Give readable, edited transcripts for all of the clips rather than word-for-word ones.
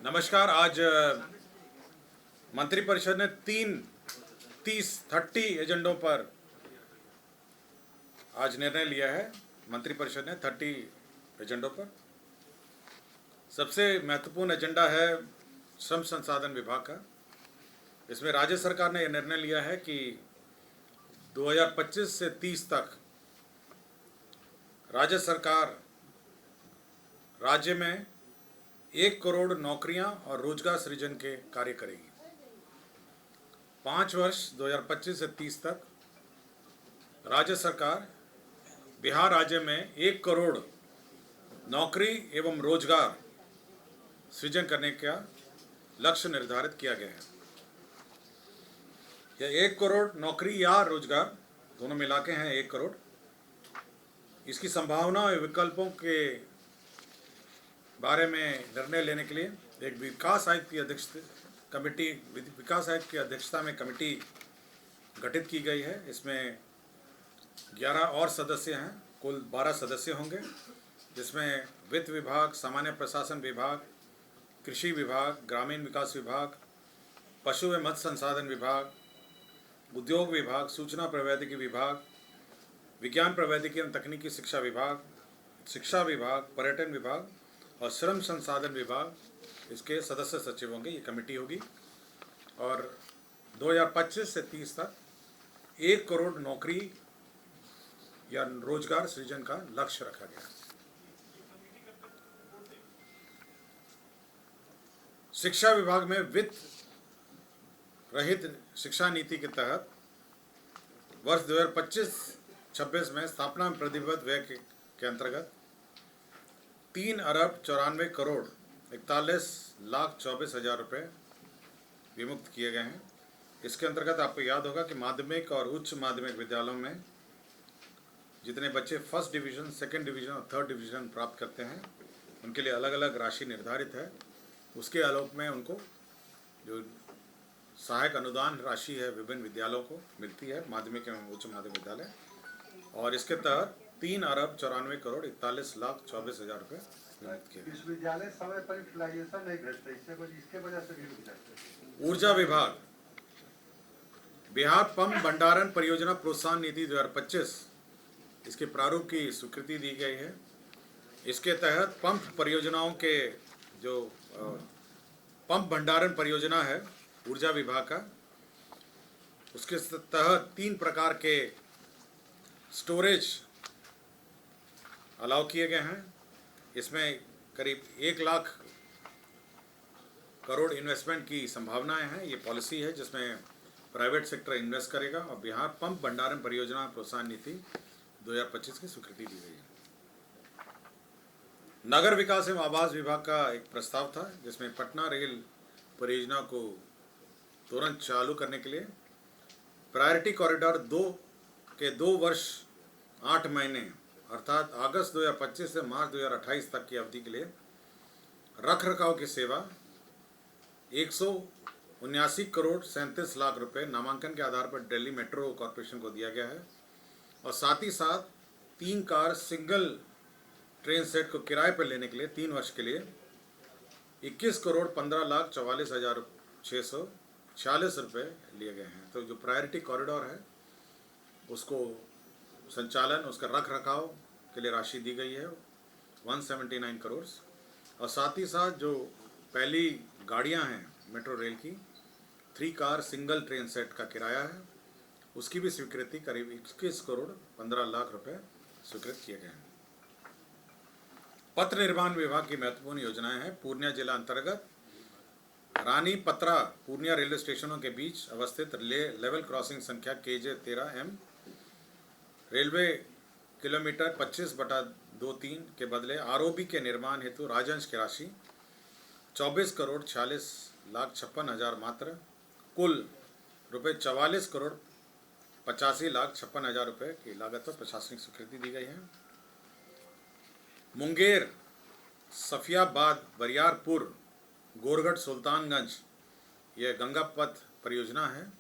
नमस्कार। आज मंत्रिपरिषद ने 30 एजेंडों पर आज निर्णय लिया है। मंत्रिपरिषद ने 30 एजेंडों पर सबसे महत्वपूर्ण एजेंडा है श्रम संसाधन विभाग का। इसमें राज्य सरकार ने यह निर्णय लिया है कि 2025 से 30 तक राज्य सरकार राज्य में 1 करोड़ नौकरियां और रोजगार सृजन के कार्य करेगी। 5 वर्ष 2025 से 30 तक राज्य सरकार बिहार राज्य में 1 करोड़ नौकरी एवं रोजगार सृजन करने का लक्ष्य निर्धारित किया गया है। यह 1 करोड़ नौकरी या रोजगार दोनों मिला के हैं 1 करोड़। इसकी संभावना और विकल्पों के बारे में निर्णय लेने के लिए एक विकास आयोग की अध्यक्षता में कमेटी गठित की गई है। इसमें 11 और सदस्य हैं, कुल 12 सदस्य होंगे, जिसमें वित्त विभाग, सामान्य प्रशासन विभाग, कृषि विभाग, ग्रामीण विकास विभाग, पशु एवं मत्स्य संसाधन विभाग, उद्योग विभाग, सूचना प्रौद्योगिकी विभाग, विज्ञान प्रौद्योगिकी एवं तकनीकी शिक्षा विभाग, पर्यटन विभाग और श्रम संसाधन विभाग इसके सदस्य सचिव होंगे। ये कमेटी होगी और 2025 से 30 तक 1 करोड़ नौकरी या रोजगार सृजन का लक्ष्य रखा गया। शिक्षा विभाग में वित्त रहित शिक्षा नीति के तहत वर्ष 2025-26 में स्थापना में प्रतिबद्ध व्यय के अंतर्गत 3,94,41,24,000 रुपये विमुक्त किए गए हैं। इसके अंतर्गत आपको याद होगा कि माध्यमिक और उच्च माध्यमिक विद्यालयों में जितने बच्चे फर्स्ट डिवीज़न, सेकंड डिवीज़न और थर्ड डिवीज़न प्राप्त करते हैं, उनके लिए अलग अलग राशि निर्धारित है। उसके आलोक में उनको जो सहायक अनुदान राशि है विभिन्न विद्यालयों को मिलती है, माध्यमिक एवं उच्च माध्यमिक विद्यालय, और इसके तहत 3,94,41,24,000 रुपये विमुक्त किए। विश्वविद्यालय समय पर यूटिलाइजेशन नहीं भेजते, इसके वजह से भी रुक जाते हैं। ऊर्जा विभाग बिहार पंप भंडारण परियोजना प्रोत्साहन नीति 2025 इसके प्रारूप की स्वीकृति दी गई है। इसके तहत पंप परियोजनाओं के जो पंप भंडारण परियोजना है ऊर्जा विभाग का, उसके तहत 3 प्रकार के स्टोरेज अलाउ किए गए हैं। इसमें करीब 1 लाख करोड़ इन्वेस्टमेंट की संभावनाएं हैं। ये पॉलिसी है जिसमें प्राइवेट सेक्टर इन्वेस्ट करेगा और बिहार पंप भंडारण परियोजना प्रोत्साहन नीति 2025 की स्वीकृति दी गई है। नगर विकास एवं आवास विभाग का एक प्रस्ताव था जिसमें पटना रेल परियोजना को तुरंत चालू करने के लिए प्रायोरिटी कॉरिडोर 2 के 2 वर्ष 8 महीने अर्थात अगस्त 2025 से मार्च 2028 तक की अवधि के लिए रखरखाव की सेवा 179 करोड़ 37 लाख रुपए नामांकन के आधार पर दिल्ली मेट्रो कॉरपोरेशन को दिया गया है। और साथ ही साथ 3 कार सिंगल ट्रेन सेट को किराए पर लेने के लिए 3 वर्ष के लिए 21 करोड़ 15,44,646 रुपये लिए गए हैं। तो जो प्रायोरिटी कॉरिडोर है उसको संचालन, उसका रख रखाव के लिए राशि दी गई है 179 करोड़। और साथ ही साथ जो पहली गाड़ियां हैं मेट्रो रेल की 3 कार सिंगल ट्रेन सेट का किराया है, उसकी भी स्वीकृति करीब 21 करोड़ 15 लाख रुपए स्वीकृत किए गए हैं। पथ निर्माण विभाग की महत्वपूर्ण योजनाएं हैं। पूर्णिया जिला अंतर्गत रानी पत्रा पूर्णिया रेलवे स्टेशनों के बीच अवस्थित लेवल क्रॉसिंग संख्या KJ 13M रेलवे किलोमीटर 25/23 के बदले ROB के निर्माण हेतु राजंश की राशि 24 करोड़ 46,56,000 मात्र, कुल रुपये 44 करोड़ 85,56,000 रुपये की लागत पर प्रशासनिक स्वीकृति दी गई है। मुंगेर, सफियाबाद, बरियारपुर, गोरगढ़, सुल्तानगंज यह गंगा पथ परियोजना है।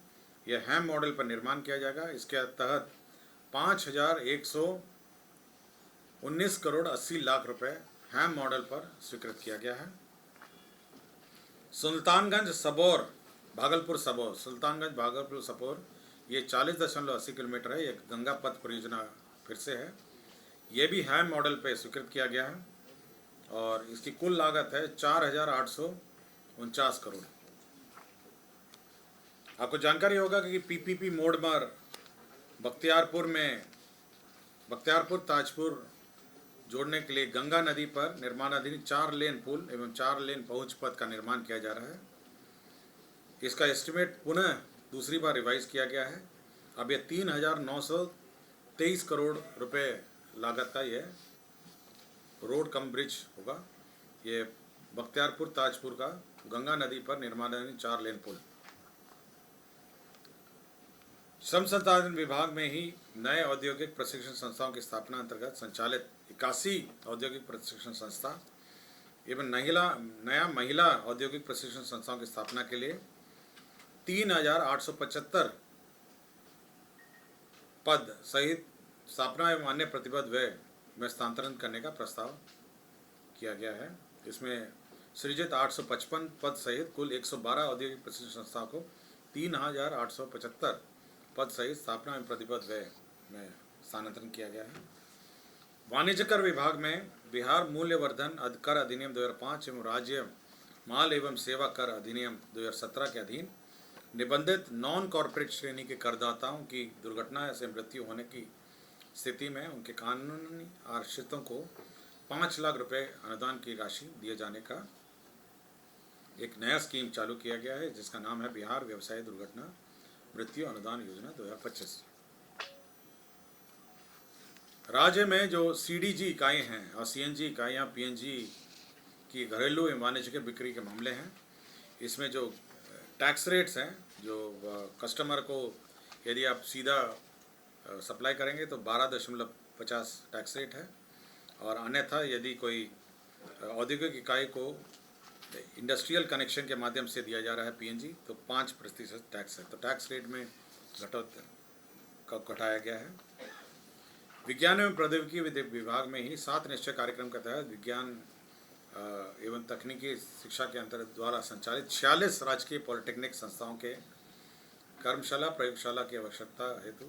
यह हैम मॉडल पर निर्माण किया जाएगा। इसके तहत 5,119 करोड़ 80 लाख रुपए हैम मॉडल पर स्वीकृत किया गया है। सुल्तानगंज सबौर भागलपुर सबौर, सुल्तानगंज भागलपुर सबौर, ये 40.80 किलोमीटर है। ये गंगा पथ परियोजना फिर से है। ये भी हैम मॉडल पे स्वीकृत किया गया है और इसकी कुल लागत है 4,849 करोड़। आपको जानकारी होगा कि पीपीपी मोड पर बख्तियारपुर ताजपुर जोड़ने के लिए गंगा नदी पर निर्माणाधीन 4 लेन पुल एवं 4 लेन पहुंच पथ का निर्माण किया जा रहा है। इसका एस्टिमेट पुनः दूसरी बार रिवाइज किया गया है। अब ये 3,923 करोड़ रुपए लागत का ये रोड कम ब्रिज होगा। ये बख्तियारपुर ताजपुर का गंगा नदी पर निर्माणाधीन 4 लेन पुल। श्रम संसाधन विभाग में ही नए औद्योगिक प्रशिक्षण संस्थाओं की स्थापना अंतर्गत संचालित 81 औद्योगिक प्रशिक्षण संस्था एवं नया महिला औद्योगिक प्रशिक्षण संस्थाओं की स्थापना के लिए 3,875 पद सहित स्थापना एवं अन्य प्रतिबद्ध व्यय में स्थानांतरण करने का प्रस्ताव किया गया है। इसमें सृजित 855 पद सहित कुल 112 औद्योगिक प्रशिक्षण संस्थाओं को 3,875 पद सहित स्थापना एवं प्रतिबद्ध व्यय में स्थानांतरण किया गया है। वाणिज्य कर विभाग में बिहार मूल्यवर्धन कर अधिनियम 2005 एवं राज्य माल एवं सेवा कर अधिनियम 2017 के अधीन निबंधित नॉन कॉर्पोरेट श्रेणी के करदाताओं की दुर्घटना से मृत्यु होने की स्थिति में उनके कानूनी आश्रितों को 5 लाख रुपए अनुदान की राशि दिए जाने का एक नया स्कीम चालू किया गया है, जिसका नाम है बिहार व्यवसाय दुर्घटना मृत्यु अनुदान योजना 2025। राज्य में जो सीडीजी इकाई हैं और सीएनजी इकाइयाँ पीएनजी की घरेलू एवं वाणिज्यिक बिक्री के मामले हैं, इसमें जो टैक्स रेट्स हैं, जो कस्टमर को यदि आप सीधा सप्लाई करेंगे तो 12.50 टैक्स रेट है और अन्यथा यदि कोई औद्योगिक इकाई को इंडस्ट्रियल कनेक्शन के माध्यम से दिया जा रहा है पीएनजी तो 5% टैक्स है। तो टैक्स रेट में घटाया गया है। विज्ञान एवं प्रौद्योगिकी विभाग में ही 7 निश्चय कार्यक्रम के तहत विज्ञान एवं तकनीकी शिक्षा के अंतर्गत द्वारा संचालित 46 राजकीय पॉलिटेक्निक संस्थाओं के कर्मशाला प्रयोगशाला की आवश्यकता हेतु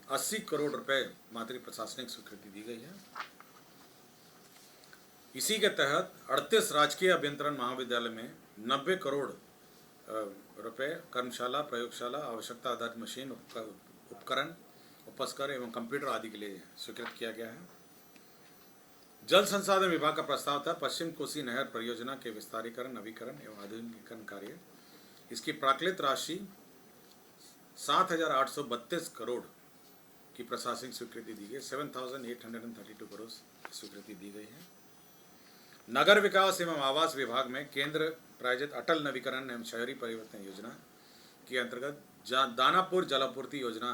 80 करोड़ रुपए मात्र प्रशासनिक स्वीकृति दी गई है। इसी के तहत 38 राजकीय अभियंत्रण महाविद्यालय में 90 करोड़ रुपए कर्मशाला प्रयोगशाला आवश्यकता आधारित मशीन उपकरण उपस्कर एवं कंप्यूटर आदि के लिए स्वीकृत किया गया है। जल संसाधन विभाग का प्रस्ताव था पश्चिम कोसी नहर परियोजना के विस्तारीकरण नवीकरण एवं आधुनिकीकरण कार्य। इसकी प्राकृत राशि 7,832 करोड़ की प्रशासनिक स्वीकृति दी गई। 7,832 करोड़ स्वीकृति दी गई है। नगर विकास एवं आवास विभाग में केंद्र प्रायोजित अटल नवीकरण एवं शहरी परिवर्तन योजना के अंतर्गत दानापुर जलापूर्ति योजना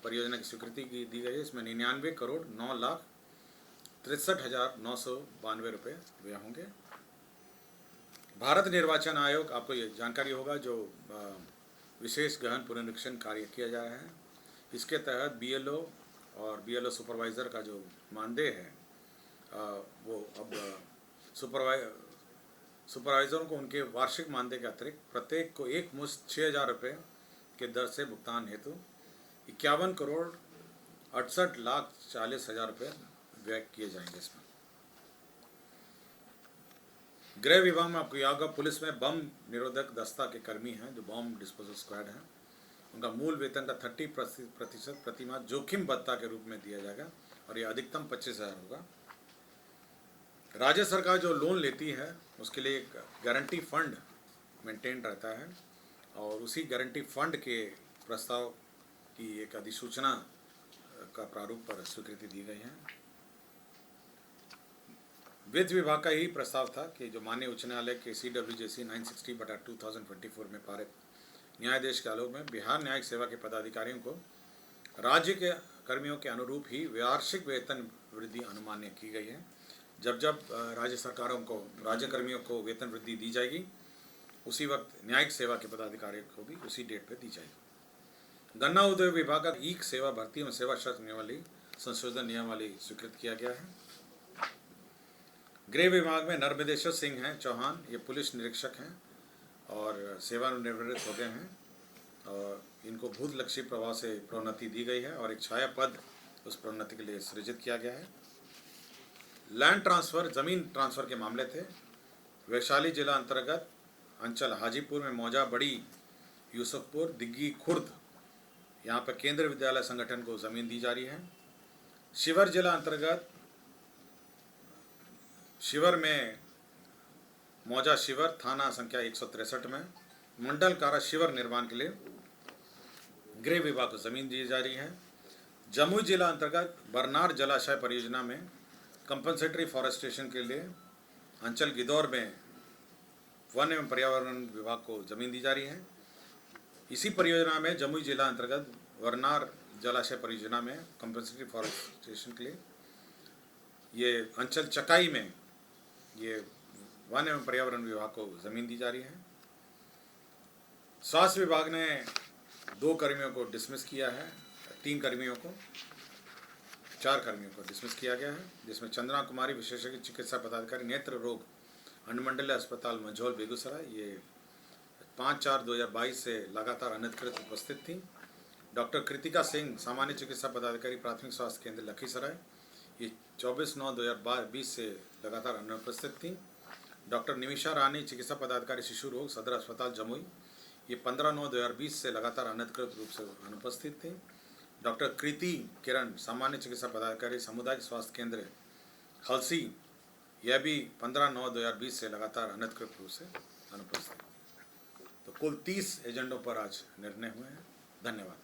परियोजना की स्वीकृति दी गई है। इसमें 99 करोड़ 9,63,992 रुपये व्यय होंगे। भारत निर्वाचन आयोग, आपको ये जानकारी होगा, जो विशेष गहन पुनरीक्षण कार्य किया जा रहा है, इसके तहत बीएलओ और बीएलओ सुपरवाइज़र का जो मानदेय है वो अब सुपरवाइज़रों को उनके वार्षिक मानदेय के अतिरिक्त प्रत्येक को एक मुश्त 6,000 रुपये के दर से भुगतान हेतु 51 करोड़ 68,40,000 रुपये व्यय किए जाएंगे। इसमें गृह विभाग में आपको याद होगा पुलिस में बम निरोधक दस्ता के कर्मी हैं, जो बॉम्ब डिस्पोजल स्क्वाड हैं, उनका मूल वेतन का 30% प्रतिमाह जोखिम भत्ता के रूप में दिया जाएगा और ये अधिकतम 25,000 होगा। राज्य सरकार जो लोन लेती है उसके लिए एक गारंटी फंड मेंटेन रहता है और उसी गारंटी फंड के प्रस्ताव की एक अधिसूचना का प्रारूप पर स्वीकृति दी गई है। वित्त विभाग का ही प्रस्ताव था कि जो माननीय उच्च न्यायालय के CWJC 960/2024 में पारित न्यायादेश के आलोक में बिहार न्यायिक सेवा के पदाधिकारियों को राज्य के कर्मियों के अनुरूप ही वार्षिक वेतन वृद्धि अनुमान्य की गई है। जब राज्य सरकारों को राज्य कर्मियों को वेतन वृद्धि दी जाएगी उसी वक्त न्यायिक सेवा के पदाधिकारियों को भी उसी डेट पर दी जाएगी। गन्ना उद्योग विभाग का ईक सेवा भर्ती एवं सेवा शर्त नियमावली संशोधन नियमावली स्वीकृत किया गया है। गृह विभाग में नर्मदेश्वर सिंह हैं चौहान, ये पुलिस निरीक्षक हैं और सेवानिवृत्त हो गए हैं और इनको भूतलक्षी प्रभाव से प्रोन्नति दी गई है और एक छाया पद उस प्रोन्नति के लिए सृजित किया गया है। लैंड ट्रांसफ़र, ज़मीन ट्रांसफ़र के मामले थे। वैशाली जिला अंतर्गत अंचल हाजीपुर में मौजा, बड़ी यूसुफपुर, दिग्गी, खुर्द, यहाँ पर केंद्रीय विद्यालय संगठन को ज़मीन दी जा रही है। शिवर जिला अंतर्गत शिवर में मौजा शिवर थाना संख्या 163 में मंडल कारा शिवर निर्माण के लिए गृह विभाग को ज़मीन दी जा रही है। जमुई जिला अंतर्गत बरनार जलाशय परियोजना में कंपनसेटरी फॉरेस्टेशन के लिए अंचल गिदौर में वन एवं पर्यावरण विभाग को ज़मीन दी जा रही है। इसी परियोजना में जमुई जिला अंतर्गत बरनार जलाशय परियोजना में कंपनसेटरी फॉरेस्टेशन के लिए ये अंचल चकाई में ये वन एवं पर्यावरण विभाग को ज़मीन दी जा रही है। स्वास्थ्य विभाग ने 2 कर्मियों को डिसमिस किया है, 3 कर्मियों को, 4 कर्मियों को डिसमिस किया गया है, जिसमें चंद्रा कुमारी विशेषज्ञ चिकित्सा पदाधिकारी नेत्र रोग अनुमंडलीय अस्पताल मंझौल बेगूसराय, ये 5/4/2022 से लगातार अनधिकृत उपस्थित थी। डॉक्टर कृतिका सिंह सामान्य चिकित्सा पदाधिकारी प्राथमिक स्वास्थ्य केंद्र लखीसराय, ये 24/9/2020 से लगातार अनुपस्थित थी। डॉक्टर निमिषा रानी चिकित्सा पदाधिकारी शिशु रोग सदर अस्पताल जमुई, ये 15/9/2020 से लगातार अनधिकृत रूप से अनुपस्थित थी। डॉक्टर कृति किरण सामान्य चिकित्सा पदाधिकारी सामुदायिक स्वास्थ्य केंद्र हलसी, यह भी 15/9/2020 से लगातार अनधिकृत रूप से अनुपस्थित थी। तो कुल 30 एजेंडों पर आज निर्णय हुए हैं। धन्यवाद।